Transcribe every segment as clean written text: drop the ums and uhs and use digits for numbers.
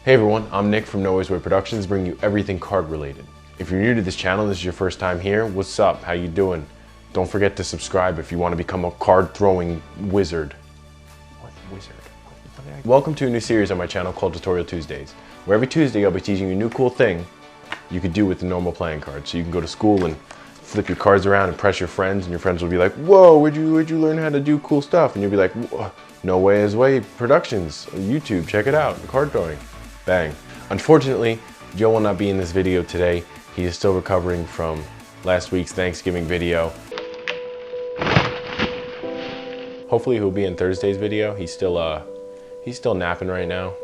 Hey everyone, I'm Nick from No Way Productions, bringing you everything card related. If you're new to this channel, this is your first time here, what's up? How you doing? Don't forget to subscribe if you want to become a card throwing wizard. What wizard? Welcome to a new series on my channel called Tutorial Tuesdays, where every Tuesday I'll be teaching you a new cool thing you could do with the normal playing card. So you can go to school and flip your cards around, impress your friends, and your friends will be like, whoa, where'd you learn how to do cool stuff? And you'll be like, No Way Productions, YouTube, check it out, card throwing. Bang. Unfortunately, Joe will not be in this video today. He is still recovering from last week's Thanksgiving video. Hopefully he'll be in Thursday's video. He's still napping right now.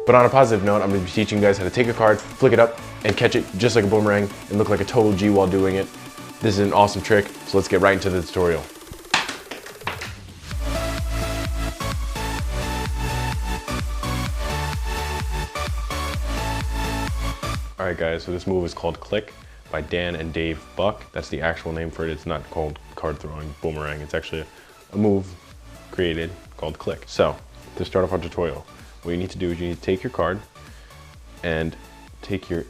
But on a positive note, I'm going to be teaching you guys how to take a card, flick it up, and catch it just like a boomerang and look like a total G while doing it. This is an awesome trick, so let's get right into the tutorial. Alright guys, so this move is called Click by Dan and Dave Buck. That's the actual name for it. It's not called card throwing boomerang. It's actually a move created called Click. So, to start off our tutorial, what you need to do is you need to take your card and take your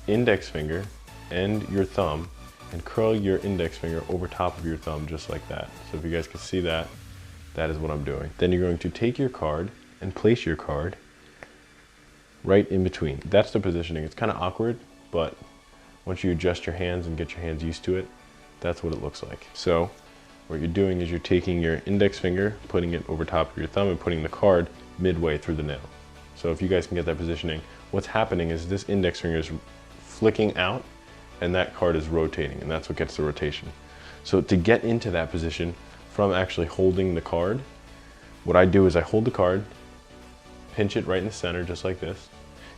index finger and your thumb and curl your index finger over top of your thumb just like that. So if you guys can see that, that is what I'm doing. Then you're going to take your card and place your card right in between. That's the positioning. It's kind of awkward, but once you adjust your hands and get your hands used to it, that's what it looks like. So what you're doing is you're taking your index finger, putting it over top of your thumb and putting the card midway through the nail. So if you guys can get that positioning, what's happening is this index finger is flicking out and that card is rotating, and that's what gets the rotation. So to get into that position from actually holding the card, what I do is I hold the card, pinch it right in the center just like this.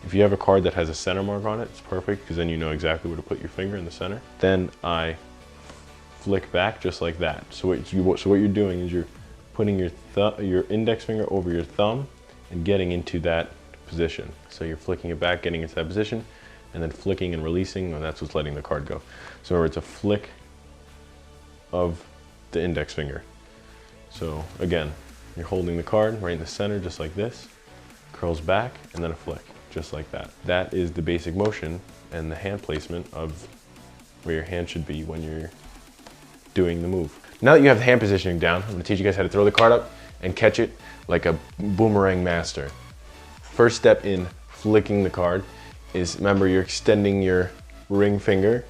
If you have a card that has a center mark on it, it's perfect because then you know exactly where to put your finger in the center. Then I flick back just like that. So what you're doing is you're putting your index finger over your thumb and getting into that position. So you're flicking it back, getting into that position, and then flicking and releasing, and that's what's letting the card go. So it's a flick of the index finger. So again, you're holding the card right in the center just like this, curls back, and then a flick, just like that. That is the basic motion and the hand placement of where your hand should be when you're doing the move. Now that you have the hand positioning down, I'm gonna teach you guys how to throw the card up and catch it like a boomerang master. First step in flicking the card is, remember, you're extending your ring finger,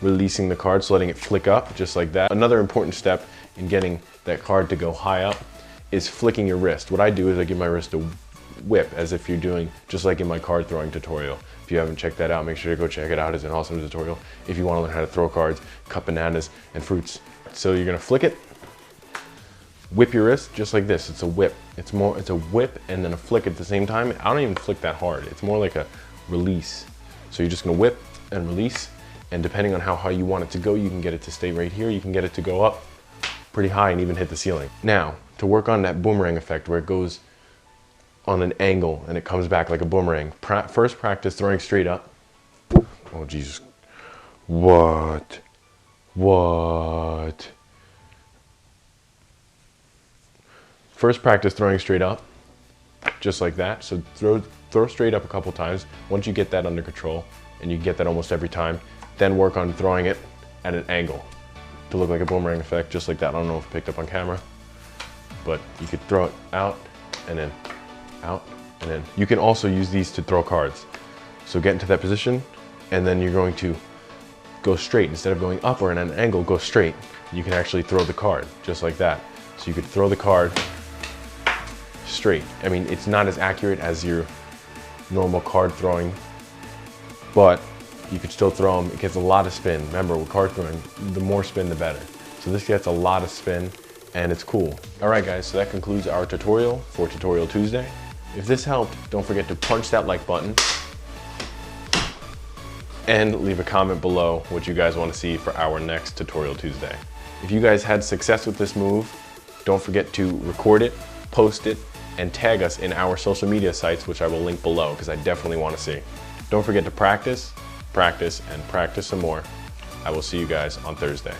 releasing the card, so letting it flick up just like that. Another important step in getting that card to go high up is flicking your wrist. What I do is I give my wrist a whip as if you're doing just like in my card throwing tutorial. If you haven't checked that out, make sure to go check it out. It's an awesome tutorial if you want to learn how to throw cards, cut bananas and fruits. So you're gonna flick it, whip your wrist just like this. It's a whip. It's a whip and then a flick at the same time. I don't even flick that hard. It's more like a release. So you're just gonna whip and release, and depending on how high you want it to go, you can get it to stay right here. You can get it to go up pretty high and even hit the ceiling. Now, to work on that boomerang effect where it goes on an angle and it comes back like a boomerang, first practice throwing straight up. Oh Jesus. What? First practice throwing straight up, just like that. So throw straight up a couple times. Once you get that under control, and you get that almost every time, then work on throwing it at an angle to look like a boomerang effect, just like that. I don't know if it picked up on camera, but you could throw it out and then out and then. You can also use these to throw cards. So get into that position, and then you're going to go straight. Instead of going up or at an angle, go straight. You can actually throw the card just like that. So you could throw the card straight. I mean, it's not as accurate as your normal card throwing, but you could still throw them. It gets a lot of spin. Remember, with card throwing, the more spin, the better. So this gets a lot of spin, and it's cool. All right, guys, so that concludes our tutorial for Tutorial Tuesday. If this helped, don't forget to punch that like button and leave a comment below what you guys want to see for our next Tutorial Tuesday. If you guys had success with this move, don't forget to record it, post it, and tag us in our social media sites, which I will link below because I definitely want to see. Don't forget to practice, practice, and practice some more. I will see you guys on Thursday.